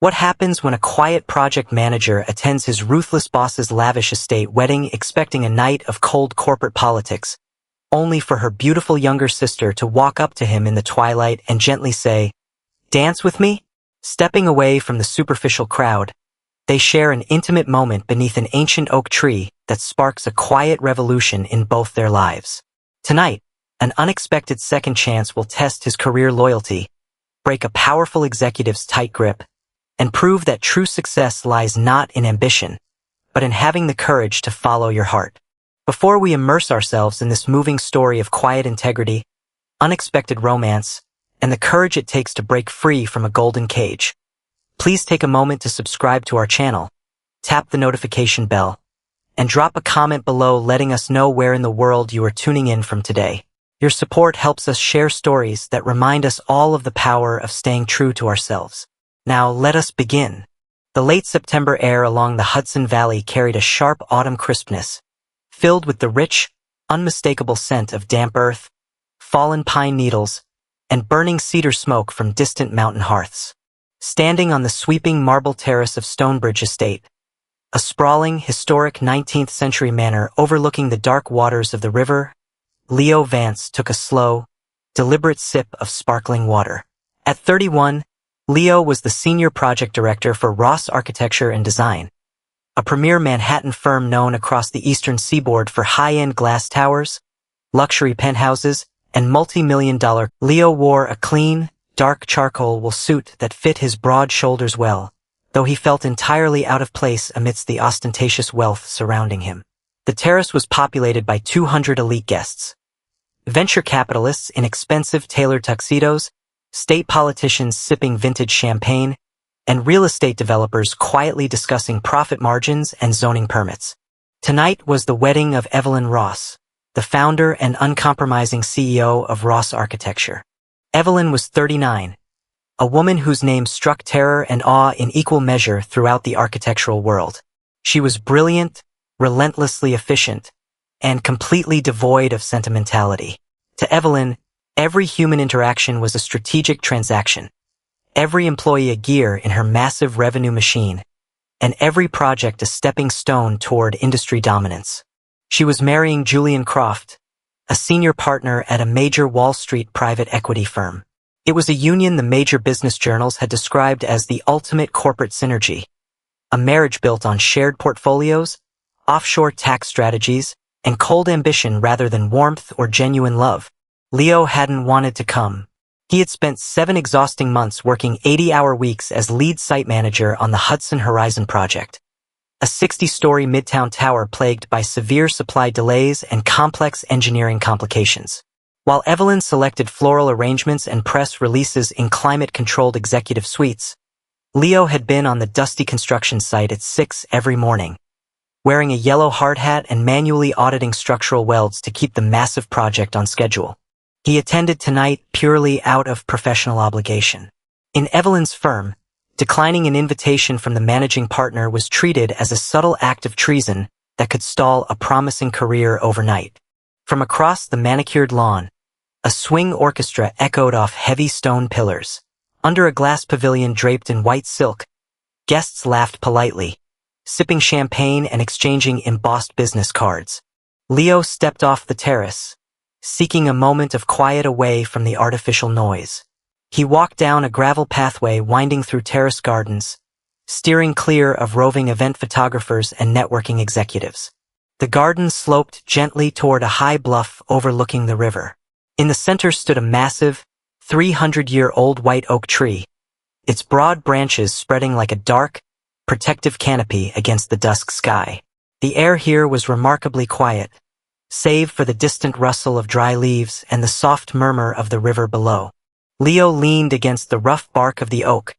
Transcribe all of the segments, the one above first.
What happens when a quiet project manager attends his ruthless boss's lavish estate wedding expecting a night of cold corporate politics, only for her beautiful younger sister to walk up to him in the twilight and gently say, "Dance with me?" Stepping away from the superficial crowd, they share an intimate moment beneath an ancient oak tree that sparks a quiet revolution in both their lives. Tonight, an unexpected second chance will test his career loyalty, break a powerful executive's tight grip, and prove that true success lies not in ambition, but in having the courage to follow your heart. Before we immerse ourselves in this moving story of quiet integrity, unexpected romance, and the courage it takes to break free from a golden cage, please take a moment to subscribe to our channel, tap the notification bell, and drop a comment below letting us know where in the world you are tuning in from today. Your support helps us share stories that remind us all of the power of staying true to ourselves. Now let us begin. The late September air along the Hudson Valley carried a sharp autumn crispness, filled with the rich, unmistakable scent of damp earth, fallen pine needles, and burning cedar smoke from distant mountain hearths. Standing on the sweeping marble terrace of Stonebridge Estate, a sprawling, historic 19th century manor overlooking the dark waters of the river, Leo Vance took a slow, deliberate sip of sparkling water. At 31, Leo was the senior project director for Ross Architecture and Design, a premier Manhattan firm known across the eastern seaboard for high-end glass towers, luxury penthouses, and multi-million-dollar. Leo wore a clean, dark charcoal wool suit that fit his broad shoulders well, though he felt entirely out of place amidst the ostentatious wealth surrounding him. The terrace was populated by 200 elite guests. Venture capitalists in expensive tailored tuxedos, state politicians sipping vintage champagne, and real estate developers quietly discussing profit margins and zoning permits. Tonight was the wedding of Evelyn Ross, the founder and uncompromising CEO of Ross Architecture. Evelyn was 39, a woman whose name struck terror and awe in equal measure throughout the architectural world. She was brilliant, relentlessly efficient, and completely devoid of sentimentality. To Evelyn, every human interaction was a strategic transaction, every employee a gear in her massive revenue machine, and every project a stepping stone toward industry dominance. She was marrying Julian Croft, a senior partner at a major Wall Street private equity firm. It was a union the major business journals had described as the ultimate corporate synergy, a marriage built on shared portfolios, offshore tax strategies, and cold ambition rather than warmth or genuine love. Leo hadn't wanted to come. He had spent 7 exhausting months working 80-hour weeks as lead site manager on the Hudson Horizon project, a 60-story midtown tower plagued by severe supply delays and complex engineering complications. While Evelyn selected floral arrangements and press releases in climate-controlled executive suites, Leo had been on the dusty construction site at 6 every morning, wearing a yellow hard hat and manually auditing structural welds to keep the massive project on schedule. He attended tonight purely out of professional obligation. In Evelyn's firm, declining an invitation from the managing partner was treated as a subtle act of treason that could stall a promising career overnight. From across the manicured lawn, a swing orchestra echoed off heavy stone pillars. Under a glass pavilion draped in white silk, guests laughed politely, sipping champagne and exchanging embossed business cards. Leo stepped off the terrace, seeking a moment of quiet away from the artificial noise. He walked down a gravel pathway winding through terrace gardens, steering clear of roving event photographers and networking executives. The garden sloped gently toward a high bluff overlooking the river. In the center stood a massive, 300-year-old white oak tree, its broad branches spreading like a dark, protective canopy against the dusk sky. The air here was remarkably quiet, save for the distant rustle of dry leaves and the soft murmur of the river below. Leo leaned against the rough bark of the oak,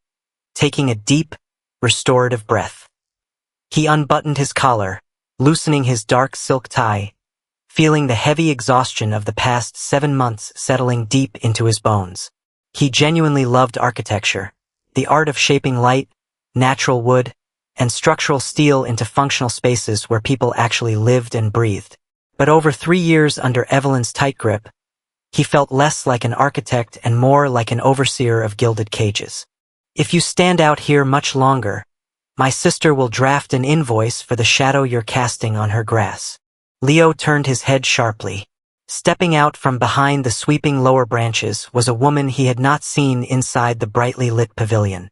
taking a deep, restorative breath. He unbuttoned his collar, loosening his dark silk tie, feeling the heavy exhaustion of the past 7 months settling deep into his bones. He genuinely loved architecture, the art of shaping light, natural wood, and structural steel into functional spaces where people actually lived and breathed. But over 3 years under Evelyn's tight grip, he felt less like an architect and more like an overseer of gilded cages. If you stand out here much longer, my sister will draft an invoice for the shadow you're casting on her grass. Leo turned his head sharply. Stepping out from behind the sweeping lower branches was a woman he had not seen inside the brightly lit pavilion.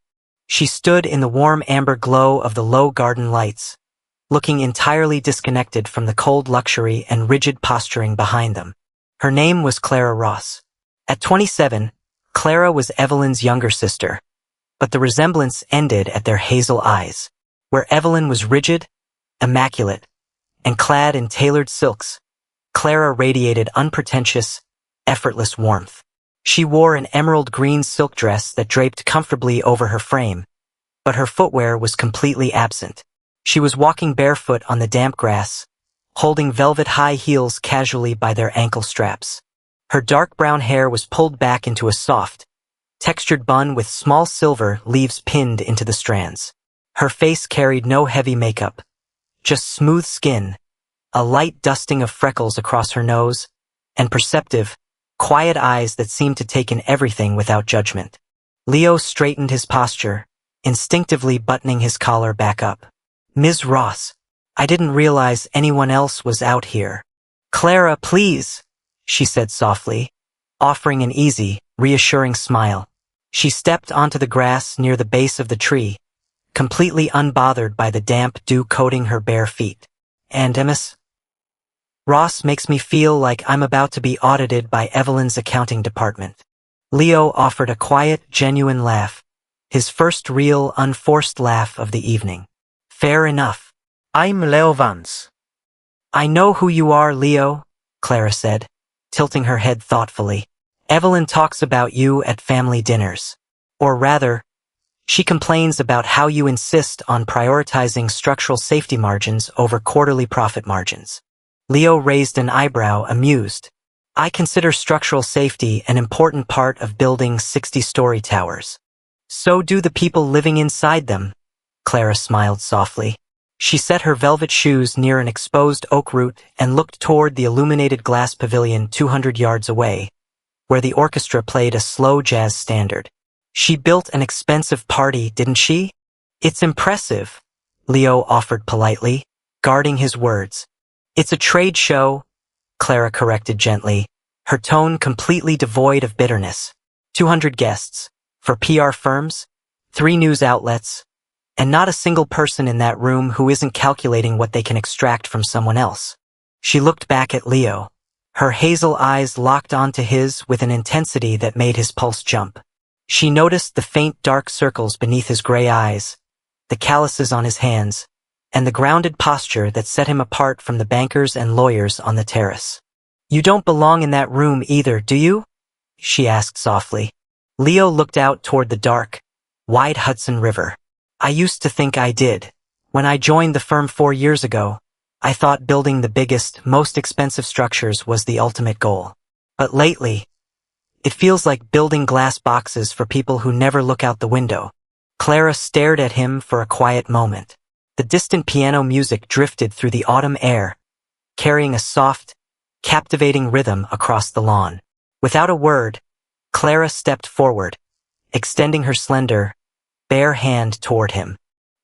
She stood in the warm amber glow of the low garden lights, looking entirely disconnected from the cold luxury and rigid posturing behind them. Her name was Clara Ross. At 27, Clara was Evelyn's younger sister, but the resemblance ended at their hazel eyes. Where Evelyn was rigid, immaculate, and clad in tailored silks, Clara radiated unpretentious, effortless warmth. She wore an emerald green silk dress that draped comfortably over her frame, but her footwear was completely absent. She was walking barefoot on the damp grass, holding velvet high heels casually by their ankle straps. Her dark brown hair was pulled back into a soft, textured bun with small silver leaves pinned into the strands. Her face carried no heavy makeup, just smooth skin, a light dusting of freckles across her nose, and perceptive, quiet eyes that seemed to take in everything without judgment. Leo straightened his posture, instinctively buttoning his collar back up. Ms. Ross, I didn't realize anyone else was out here. Clara, please, she said softly, offering an easy, reassuring smile. She stepped onto the grass near the base of the tree, completely unbothered by the damp dew coating her bare feet. And Ms. Ross makes me feel like I'm about to be audited by Evelyn's accounting department. Leo offered a quiet, genuine laugh, his first real, unforced laugh of the evening. Fair enough. I'm Leo Vance. I know who you are, Leo, Clara said, tilting her head thoughtfully. Evelyn talks about you at family dinners. Or rather, she complains about how you insist on prioritizing structural safety margins over quarterly profit margins. Leo raised an eyebrow, amused. I consider structural safety an important part of building 60-story towers. So do the people living inside them, Clara smiled softly. She set her velvet shoes near an exposed oak root and looked toward the illuminated glass pavilion 200 yards away, where the orchestra played a slow jazz standard. She built an expensive party, didn't she? It's impressive, Leo offered politely, guarding his words. It's a trade show, Clara corrected gently, her tone completely devoid of bitterness. 200 guests, for PR firms, 3 news outlets, and not a single person in that room who isn't calculating what they can extract from someone else. She looked back at Leo, her hazel eyes locked onto his with an intensity that made his pulse jump. She noticed the faint dark circles beneath his gray eyes, the calluses on his hands, and the grounded posture that set him apart from the bankers and lawyers on the terrace. You don't belong in that room either, do you? She asked softly. Leo looked out toward the dark, wide Hudson River. I used to think I did. When I joined the firm 4 years ago, I thought building the biggest, most expensive structures was the ultimate goal. But lately, it feels like building glass boxes for people who never look out the window. Clara stared at him for a quiet moment. The distant piano music drifted through the autumn air, carrying a soft, captivating rhythm across the lawn. Without a word, Clara stepped forward, extending her slender, bare hand toward him.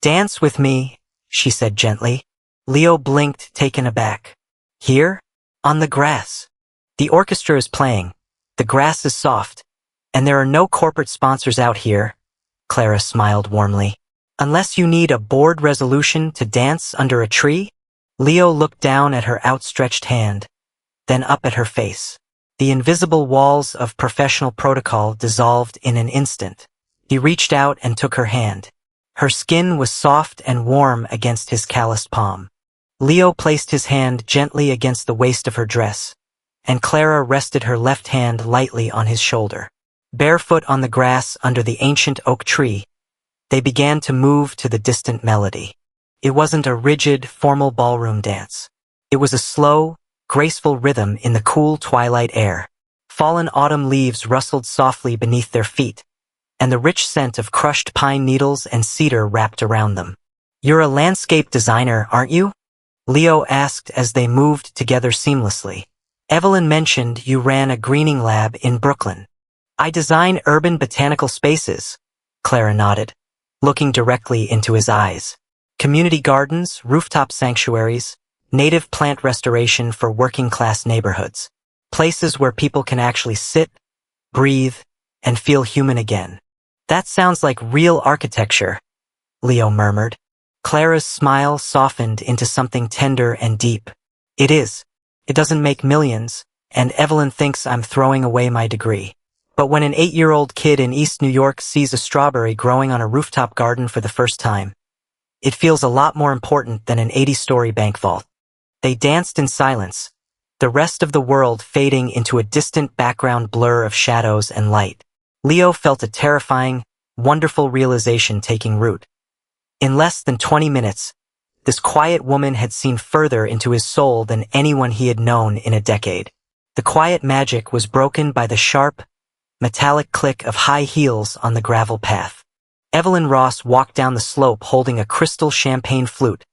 Dance with me, she said gently. Leo blinked, taken aback. Here? On the grass. The orchestra is playing. The grass is soft. And there are no corporate sponsors out here, Clara smiled warmly. Unless you need a board resolution to dance under a tree? Leo looked down at her outstretched hand, then up at her face. The invisible walls of professional protocol dissolved in an instant. He reached out and took her hand. Her skin was soft and warm against his calloused palm. Leo placed his hand gently against the waist of her dress, and Clara rested her left hand lightly on his shoulder. Barefoot on the grass under the ancient oak tree, they began to move to the distant melody. It wasn't a rigid, formal ballroom dance. It was a slow, graceful rhythm in the cool twilight air. Fallen autumn leaves rustled softly beneath their feet, and the rich scent of crushed pine needles and cedar wrapped around them. You're a landscape designer, aren't you? Leo asked as they moved together seamlessly. Evelyn mentioned you ran a greening lab in Brooklyn. I design urban botanical spaces, Clara nodded, looking directly into his eyes. Community gardens, rooftop sanctuaries, native plant restoration for working-class neighborhoods. Places where people can actually sit, breathe, and feel human again. That sounds like real architecture, Leo murmured. Clara's smile softened into something tender and deep. It is. It doesn't make millions, and Evelyn thinks I'm throwing away my degree. But when an 8-year-old kid in East New York sees a strawberry growing on a rooftop garden for the first time, it feels a lot more important than an 80-story bank vault. They danced in silence, the rest of the world fading into a distant background blur of shadows and light. Leo felt a terrifying, wonderful realization taking root. In less than 20 minutes, this quiet woman had seen further into his soul than anyone he had known in a decade. The quiet magic was broken by the sharp, metallic click of high heels on the gravel path. Evelyn Ross walked down the slope holding a crystal champagne flute,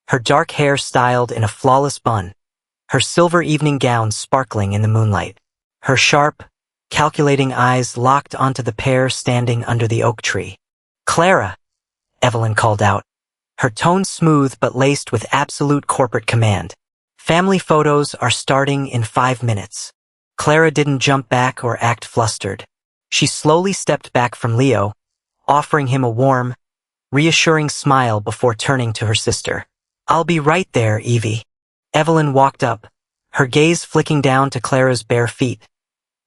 her dark hair styled in a flawless bun, her silver evening gown sparkling in the moonlight. Her sharp, calculating eyes locked onto the pair standing under the oak tree. "Clara," Evelyn called out, her tone smooth but laced with absolute corporate command. "Family photos are starting in 5 minutes." Clara didn't jump back or act flustered. She slowly stepped back from Leo, offering him a warm, reassuring smile before turning to her sister. "I'll be right there, Evie." Evelyn walked up, her gaze flicking down to Clara's bare feet,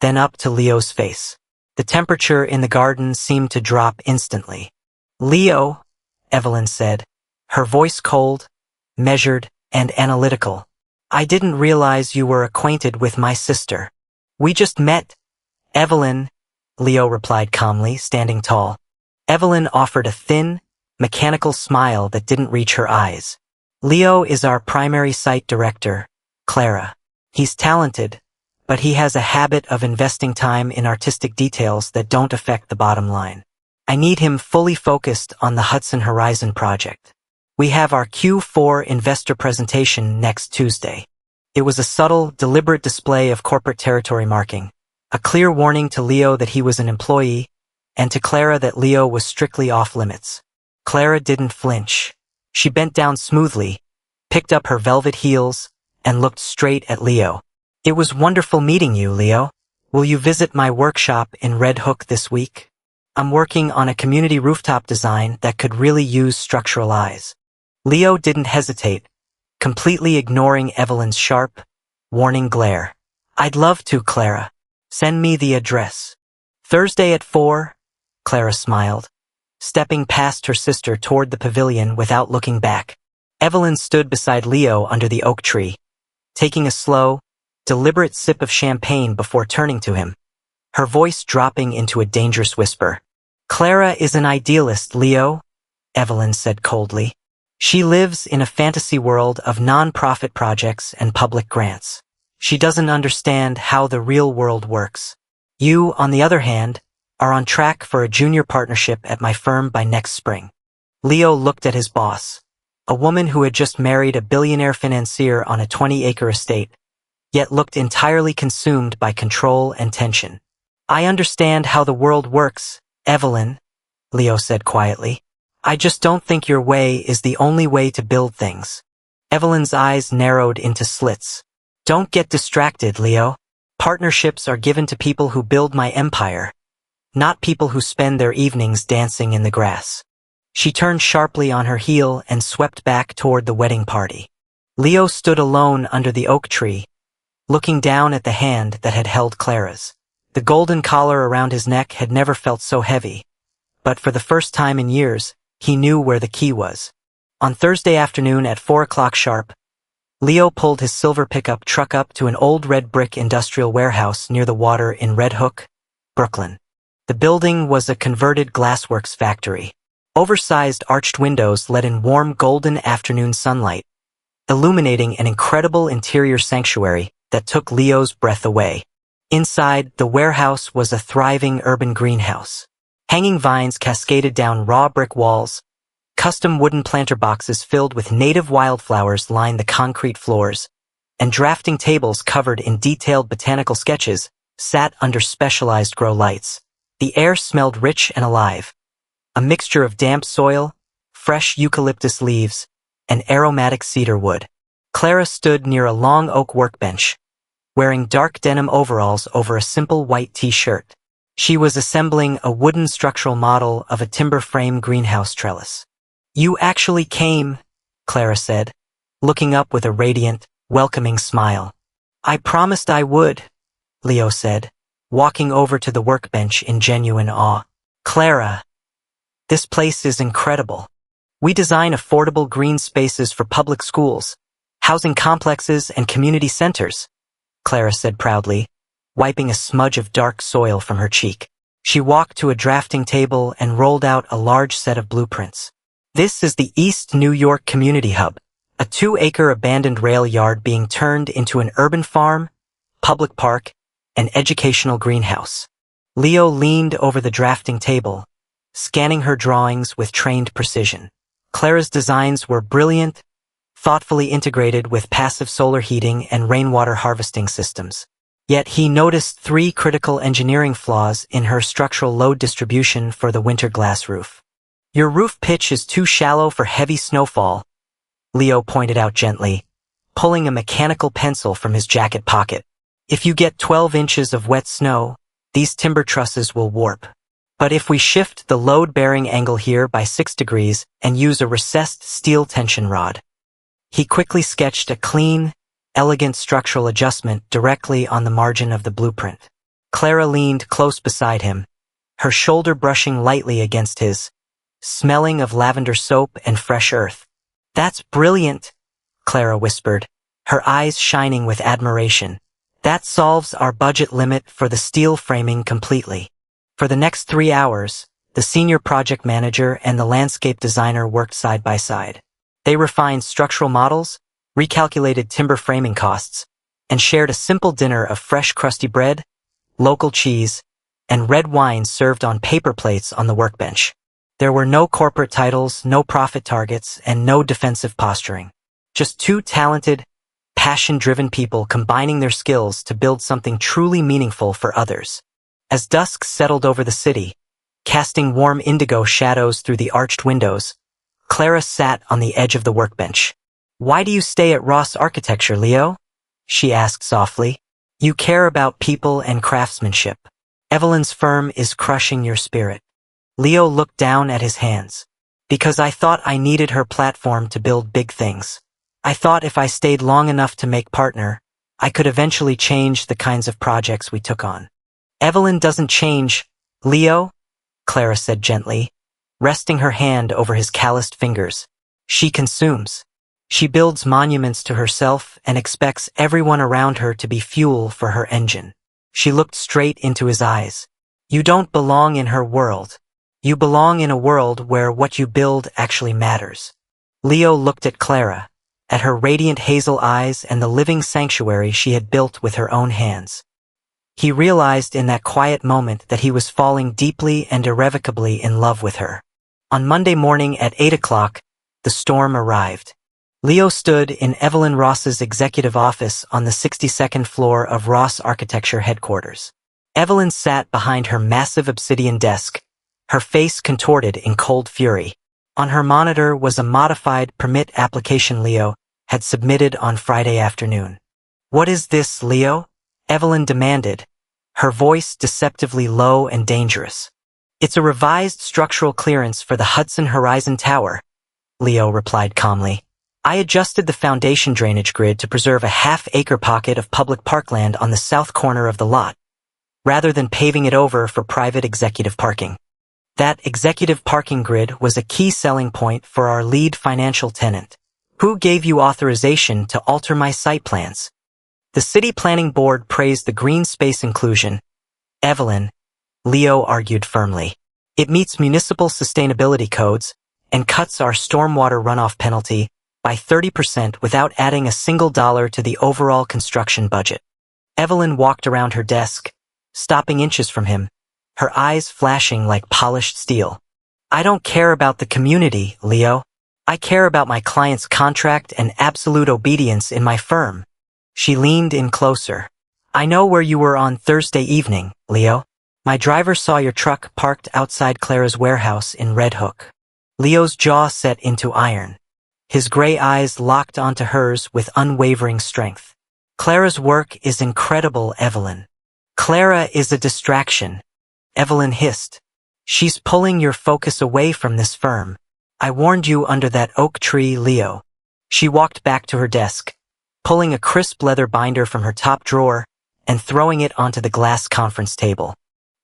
then up to Leo's face. The temperature in the garden seemed to drop instantly. "Leo," Evelyn said, her voice cold, measured, and analytical. "I didn't realize you were acquainted with my sister." "We just met, Evelyn," Leo replied calmly, standing tall. Evelyn offered a thin, mechanical smile that didn't reach her eyes. "Leo is our primary site director, Clara. He's talented, but he has a habit of investing time in artistic details that don't affect the bottom line. I need him fully focused on the Hudson Horizon project. We have our Q4 investor presentation next Tuesday." It was a subtle, deliberate display of corporate territory marking, a clear warning to Leo that he was an employee, and to Clara that Leo was strictly off-limits. Clara didn't flinch. She bent down smoothly, picked up her velvet heels, and looked straight at Leo. "It was wonderful meeting you, Leo. Will you visit my workshop in Red Hook this week? I'm working on a community rooftop design that could really use structural eyes." Leo didn't hesitate, completely ignoring Evelyn's sharp, warning glare. "I'd love to, Clara. Send me the address." "Thursday at 4, Clara smiled, stepping past her sister toward the pavilion without looking back. Evelyn stood beside Leo under the oak tree, taking a slow, deliberate sip of champagne before turning to him, her voice dropping into a dangerous whisper. "Clara is an idealist, Leo," Evelyn said coldly. "She lives in a fantasy world of non-profit projects and public grants. She doesn't understand how the real world works. You, on the other hand, are on track for a junior partnership at my firm by next spring." Leo looked at his boss, a woman who had just married a billionaire financier on a 20-acre estate, yet looked entirely consumed by control and tension. "I understand how the world works, Evelyn," Leo said quietly. "I just don't think your way is the only way to build things." Evelyn's eyes narrowed into slits. "Don't get distracted, Leo. Partnerships are given to people who build my empire, not people who spend their evenings dancing in the grass." She turned sharply on her heel and swept back toward the wedding party. Leo stood alone under the oak tree, looking down at the hand that had held Clara's. The golden collar around his neck had never felt so heavy, but for the first time in years, he knew where the key was. On Thursday afternoon at 4 o'clock sharp, Leo pulled his silver pickup truck up to an old red brick industrial warehouse near the water in Red Hook, Brooklyn. The building was a converted glassworks factory. Oversized arched windows let in warm golden afternoon sunlight, illuminating an incredible interior sanctuary that took Leo's breath away. Inside, the warehouse was a thriving urban greenhouse. Hanging vines cascaded down raw brick walls. Custom wooden planter boxes filled with native wildflowers lined the concrete floors, and drafting tables covered in detailed botanical sketches sat under specialized grow lights. The air smelled rich and alive, a mixture of damp soil, fresh eucalyptus leaves, and aromatic cedar wood. Clara stood near a long oak workbench, wearing dark denim overalls over a simple white t-shirt. She was assembling a wooden structural model of a timber frame greenhouse trellis. "You actually came," Clara said, looking up with a radiant, welcoming smile. "I promised I would," Leo said, walking over to the workbench in genuine awe. "Clara, this place is incredible. We design affordable green spaces for public schools, housing complexes, and community centers," Clara said proudly, wiping a smudge of dark soil from her cheek. She walked to a drafting table and rolled out a large set of blueprints. "This is the East New York Community Hub, a 2-acre abandoned rail yard being turned into an urban farm, public park, and educational greenhouse." Leo leaned over the drafting table, scanning her drawings with trained precision. Clara's designs were brilliant, thoughtfully integrated with passive solar heating and rainwater harvesting systems. Yet he noticed 3 critical engineering flaws in her structural load distribution for the winter glass roof. "Your roof pitch is too shallow for heavy snowfall," Leo pointed out gently, pulling a mechanical pencil from his jacket pocket. "If you get 12 inches of wet snow, these timber trusses will warp. But if we shift the load-bearing angle here by 6 degrees and use a recessed steel tension rod." He quickly sketched a clean, elegant structural adjustment directly on the margin of the blueprint. Clara leaned close beside him, her shoulder brushing lightly against his, smelling of lavender soap and fresh earth. "That's brilliant," Clara whispered, her eyes shining with admiration. "That solves our budget limit for the steel framing completely." For the next 3 hours, the senior project manager and the landscape designer worked side by side. They refined structural models, recalculated timber framing costs, and shared a simple dinner of fresh crusty bread, local cheese, and red wine served on paper plates on the workbench. There were no corporate titles, no profit targets, and no defensive posturing. Just 2 talented, passion-driven people combining their skills to build something truly meaningful for others. As dusk settled over the city, casting warm indigo shadows through the arched windows, Clara sat on the edge of the workbench. "Why do you stay at Ross Architecture, Leo?" she asked softly. "You care about people and craftsmanship. Evelyn's firm is crushing your spirit." Leo looked down at his hands. "Because I thought I needed her platform to build big things. I thought if I stayed long enough to make partner, I could eventually change the kinds of projects we took on." "Evelyn doesn't change, Leo," Clara said gently, resting her hand over his calloused fingers. "She consumes. She builds monuments to herself and expects everyone around her to be fuel for her engine." She looked straight into his eyes. "You don't belong in her world. You belong in a world where what you build actually matters." Leo looked at Clara, at her radiant hazel eyes and the living sanctuary she had built with her own hands. He realized in that quiet moment that he was falling deeply and irrevocably in love with her. On Monday morning at 8 o'clock, the storm arrived. Leo stood in Evelyn Ross's executive office on the 62nd floor of Ross Architecture headquarters. Evelyn sat behind her massive obsidian desk, her face contorted in cold fury. On her monitor was a modified permit application Leo had submitted on Friday afternoon. "What is this, Leo?" Evelyn demanded, her voice deceptively low and dangerous. "It's a revised structural clearance for the Hudson Horizon Tower," Leo replied calmly. "I adjusted the foundation drainage grid to preserve a half-acre pocket of public parkland on the south corner of the lot, rather than paving it over for private executive parking. That executive parking grid was a key selling point for our lead financial tenant. Who gave you authorization to alter my site plans?" The city planning board praised the green space inclusion. "Evelyn," Leo argued firmly, "it meets municipal sustainability codes and cuts our stormwater runoff penalty by 30% without adding a single dollar to the overall construction budget." Evelyn walked around her desk, stopping inches from him, her eyes flashing like polished steel. "I don't care about the community, Leo. I care about my client's contract and absolute obedience in my firm." She leaned in closer. "I know where you were on Thursday evening, Leo. My driver saw your truck parked outside Clara's warehouse in Red Hook. Leo's jaw set into iron. His gray eyes locked onto hers with unwavering strength. Clara's work is incredible, Evelyn. Clara is a distraction, Evelyn hissed. She's pulling your focus away from this firm. I warned you under that oak tree, Leo. She walked back to her desk, pulling a crisp leather binder from her top drawer and throwing it onto the glass conference table.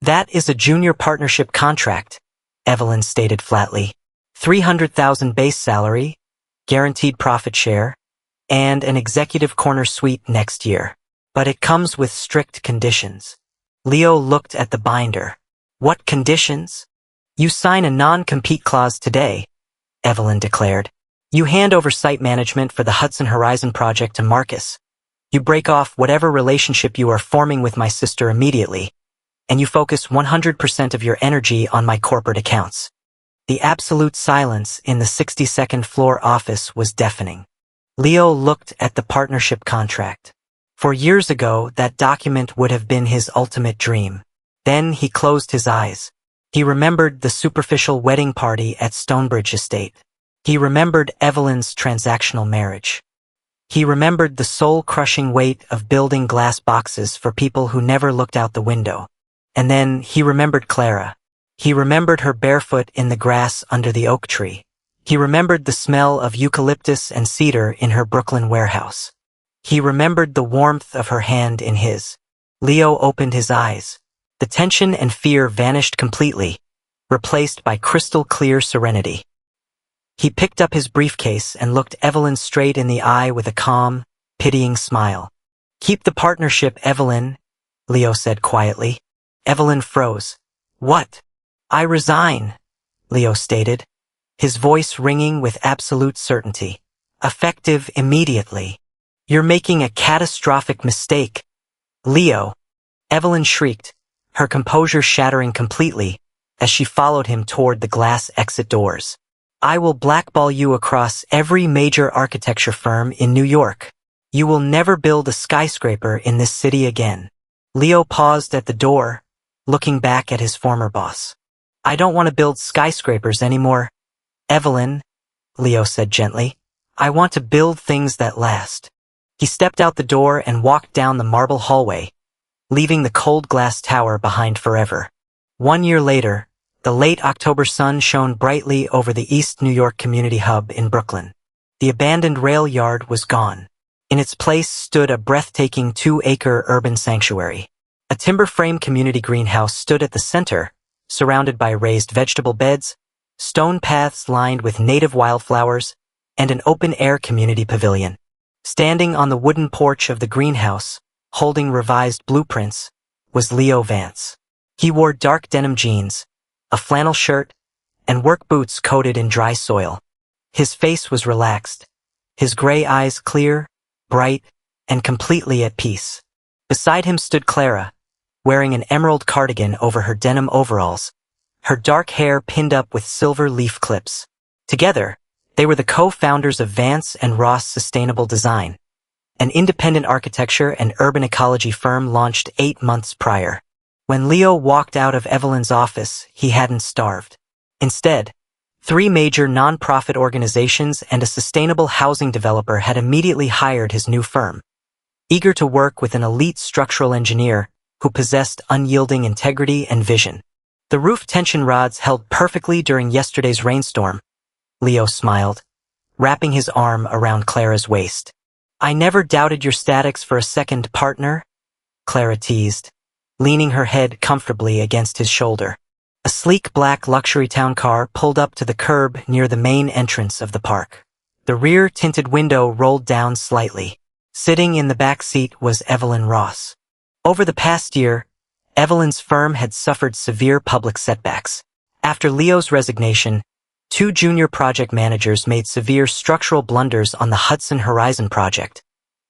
That is a junior partnership contract, Evelyn stated flatly. 300,000 base salary, guaranteed profit share, and an executive corner suite next year. But it comes with strict conditions. Leo looked at the binder. What conditions? You sign a non-compete clause today, Evelyn declared. You hand over site management for the Hudson Horizon project to Marcus. You break off whatever relationship you are forming with my sister immediately, and you focus 100% of your energy on my corporate accounts. The absolute silence in the 62nd floor office was deafening. Leo looked at the partnership contract. For years ago, that document would have been his ultimate dream. Then he closed his eyes. He remembered the superficial wedding party at Stonebridge Estate. He remembered Evelyn's transactional marriage. He remembered the soul-crushing weight of building glass boxes for people who never looked out the window. And then he remembered Clara. He remembered her barefoot in the grass under the oak tree. He remembered the smell of eucalyptus and cedar in her Brooklyn warehouse. He remembered the warmth of her hand in his. Leo opened his eyes. The tension and fear vanished completely, replaced by crystal-clear serenity. He picked up his briefcase and looked Evelyn straight in the eye with a calm, pitying smile. Keep the partnership, Evelyn, Leo said quietly. Evelyn froze. What? I resign, Leo stated, his voice ringing with absolute certainty. Effective immediately. You're making a catastrophic mistake. Leo, Evelyn shrieked, her composure shattering completely as she followed him toward the glass exit doors. I will blackball you across every major architecture firm in New York. You will never build a skyscraper in this city again. Leo paused at the door, looking back at his former boss. I don't want to build skyscrapers anymore, Evelyn, Leo said gently. I want to build things that last. He stepped out the door and walked down the marble hallway, leaving the cold glass tower behind forever. 1 year later, the late October sun shone brightly over the East New York Community Hub in Brooklyn. The abandoned rail yard was gone. In its place stood a breathtaking 2-acre urban sanctuary. A timber frame community greenhouse stood at the center, surrounded by raised vegetable beds, stone paths lined with native wildflowers, and an open-air community pavilion. Standing on the wooden porch of the greenhouse, holding revised blueprints, was Leo Vance. He wore dark denim jeans, a flannel shirt, and work boots coated in dry soil. His face was relaxed, his gray eyes clear, bright, and completely at peace. Beside him stood Clara, wearing an emerald cardigan over her denim overalls, her dark hair pinned up with silver leaf clips. Together, they were the co-founders of Vance and Ross Sustainable Design, an independent architecture and urban ecology firm launched 8 months prior. When Leo walked out of Evelyn's office, he hadn't starved. Instead, 3 major nonprofit organizations and a sustainable housing developer had immediately hired his new firm. Eager to work with an elite structural engineer who possessed unyielding integrity and vision. The roof tension rods held perfectly during yesterday's rainstorm, Leo smiled, wrapping his arm around Clara's waist. I never doubted your statics for a second, partner, Clara teased, leaning her head comfortably against his shoulder. A sleek black luxury town car pulled up to the curb near the main entrance of the park. The rear tinted window rolled down slightly. Sitting in the back seat was Evelyn Ross. Over the past year, Evelyn's firm had suffered severe public setbacks. After Leo's resignation, 2 junior project managers made severe structural blunders on the Hudson Horizon project,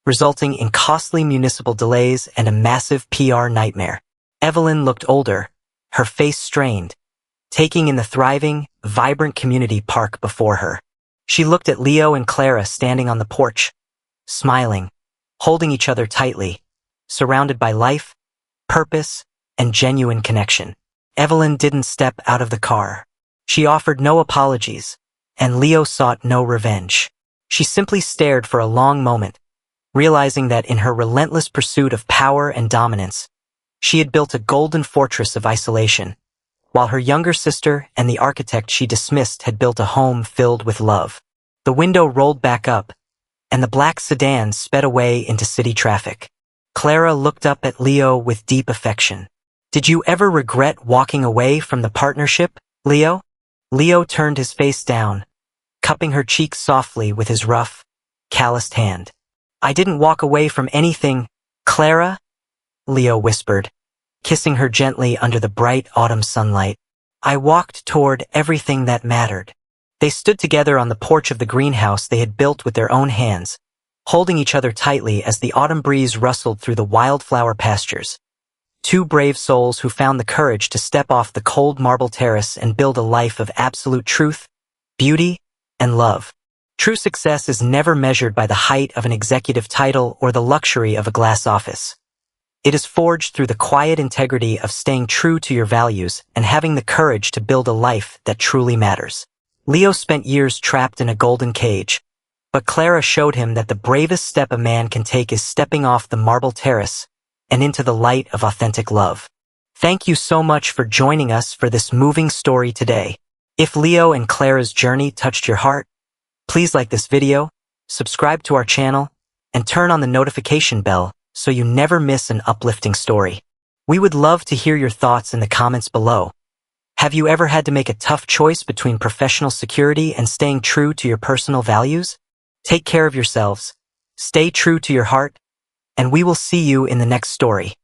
resulting in costly municipal delays and a massive PR nightmare. Evelyn looked older, her face strained, taking in the thriving, vibrant community park before her. She looked at Leo and Clara standing on the porch, smiling, holding each other tightly, surrounded by life, purpose, and genuine connection. Evelyn didn't step out of the car. She offered no apologies, and Leo sought no revenge. She simply stared for a long moment, realizing that in her relentless pursuit of power and dominance, she had built a golden fortress of isolation, while her younger sister and the architect she dismissed had built a home filled with love. The window rolled back up, and the black sedan sped away into city traffic. Clara looked up at Leo with deep affection. "Did you ever regret walking away from the partnership, Leo?" Leo turned his face down, cupping her cheeks softly with his rough, calloused hand. "I didn't walk away from anything, Clara," Leo whispered, kissing her gently under the bright autumn sunlight. "I walked toward everything that mattered." They stood together on the porch of the greenhouse they had built with their own hands, holding each other tightly as the autumn breeze rustled through the wildflower pastures. Two brave souls who found the courage to step off the cold marble terrace and build a life of absolute truth, beauty, and love. True success is never measured by the height of an executive title or the luxury of a glass office. It is forged through the quiet integrity of staying true to your values and having the courage to build a life that truly matters. Leo spent years trapped in a golden cage, but Clara showed him that the bravest step a man can take is stepping off the marble terrace and into the light of authentic love. Thank you so much for joining us for this moving story today. If Leo and Clara's journey touched your heart, please like this video, subscribe to our channel, and turn on the notification bell so you never miss an uplifting story. We would love to hear your thoughts in the comments below. Have you ever had to make a tough choice between professional security and staying true to your personal values? Take care of yourselves, stay true to your heart, and we will see you in the next story.